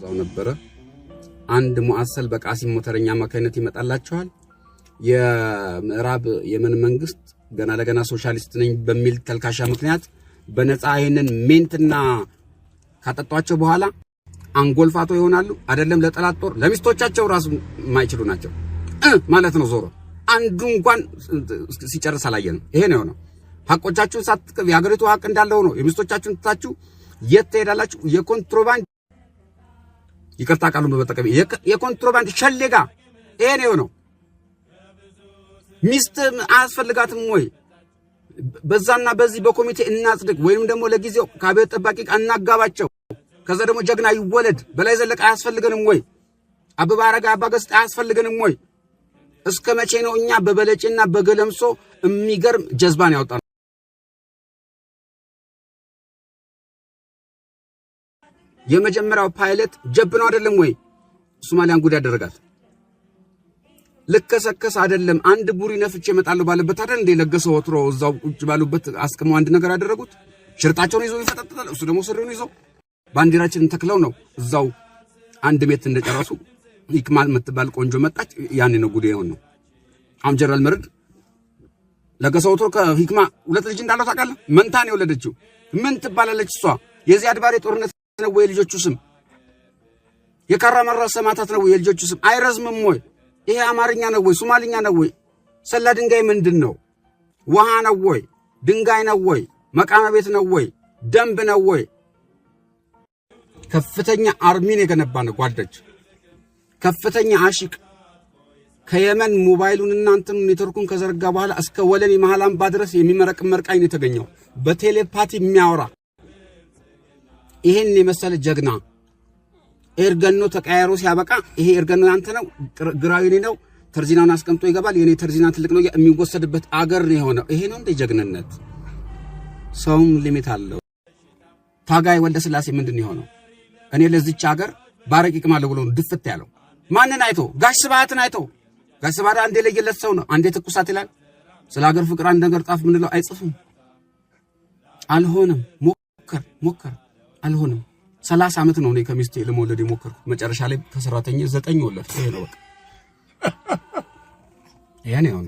ዛው ነበረ አንድ ሙአሰል በቃሲም ሞተረኛ አማካይነት ይመጣላችኋል የምዕራብ የመን መንግስት ገና ለገና ሶሻሊስት ነኝ በሚል ተልካሻ ምክንያት በነፃ ይሄንን ሜንትና ካጠጧቸው በኋላ አንጎልፋቶ ይሆናሉ አይደለም ለጠላት ጦር ለሚስቶቻቸው ራሱ ማይችሉ ናቸው ማለት ነው ዞሮ አንዱ እንኳን ሲጨርስ አላየንም ይሄ ነው ነው ሐቆቻችሁን ሳትቀብ ያገሪቱ ሐቅ እንዳለው ነው የሚስቶቻችሁን ትታችሁ የት ትሄዳላችሁ የኮንትሮባንድ ይቅርታ ቃሉን በመጠቀም የኮንትሮባንድ ሸሌጋ ይሄ ነው ሚስት አያስፈልጋትም ወይ በዛና በዚህ በኮሚቴ እናጽድቅ ወይንም ደግሞ ለጊዜው ከቤት ጠባቂ እናጋባቸው ከዛ ደግሞ ጀግና ይወለድ በላይ ዘለቀ አያስፈልገንም ወይ አበባ አረጋ አባገስጥ አያስፈልገንም ወይ እስከ መቼ ነው እኛ በበለጭና በገለምሶ የሚገርም ጀዝባን ያወጣ የመጀመሪያው ፓይለት ጀብ ነው አይደለም ወይ ሶማሊያን ጉድ ያደረጋት ለከሰከስ አይደለም አንድ ቡሪ ነፍቼ መጣለው ባለበት አይደል እንደ ለገሰው ወትሮ እዛው ቁጭ ባሉበት አስቀመው አንድ ነገር አደረጉት ሽርጣቸውን ይዘው ይፈጠጣሉ እሱ ደግሞ ስሪውን ይዘው ባንዲራችንን ተክለው ነው እዛው አንድ ሜት እንደጨረሱ ይክማል መትባል ቆንጆ መጣች ያኔ ነው ጉድ የሆነው አም ጀነራል መርድ ለገሰው ወትሮ ከሂክማ ሁለት ልጅ እንዳለው ታውቃለህ መንታን የወለደችው ምን ትባላለች እሷ የዚህ አድባሬ ጦርነት ነው ወይ ልጆቹ ስም የካራማራ ሰማታት ነው ወይ ልጆቹ ስም አይረዝምም ወይ ይሄ አማርኛ ነው ወይ ሶማሊኛ ነው ወይ ሰላ ድንጋይ ምንድነው ውሃ ነው ወይ ድንጋይ ነው ወይ መቃመ ቤት ነው ወይ ደንብ ነው ወይ ከፍተኛ አርሚን የገነባ ነው ጓደች ከፍተኛ አሽቅ ከየመን ሞባይሉን እናንተን ኔትወርኩን ከዘረጋ በኋላ እስከ ወለኔ መሃላም ባድረስ የሚመረቅ መርቃይ ነው የተገኘው በቴሌፓቲ የሚያወራ ይሄን የመሰለ ጀግና ኤርገኖ ተቀያይሮ ሲያበቃ ይሄ ኤርገኖ ያንተ ነው ግራዩኔ ነው ተርዚናውን አስቀምጦ ይገባል የኔ ተርዚና ትልቅ ነው የሚወሰድበት አገር ነው የሆነው ይሄ ነው እንደ ጀግንነት ሰውም ሊሚት አለው ታጋይ ወልደ ስላሴ ምንድነው የሆነው እኔ ለዚች ሀገር ባረቂቅ ማለት ብሎ ድፍት ያለው ማንን አይቶ ጋሽ ስብሃትን አይቶ ጋሽ ስብሃት አንዴ ለየለት ሰው ነው አንዴ ተኩሳት ይላል ስለ ሀገር ፍቅር አንድ ነገር ጣፍ ምን ነው አይጽፍም አልሆነም ሞከር አልሆነም 30 አመት ነው እኔ ከሚስቴ ለመወለድ የሞከርኩ መጨረሻ ላይ ከሰራተኛ 9 ወለድኩ ይሄ ነው በቃ ያኔ ነው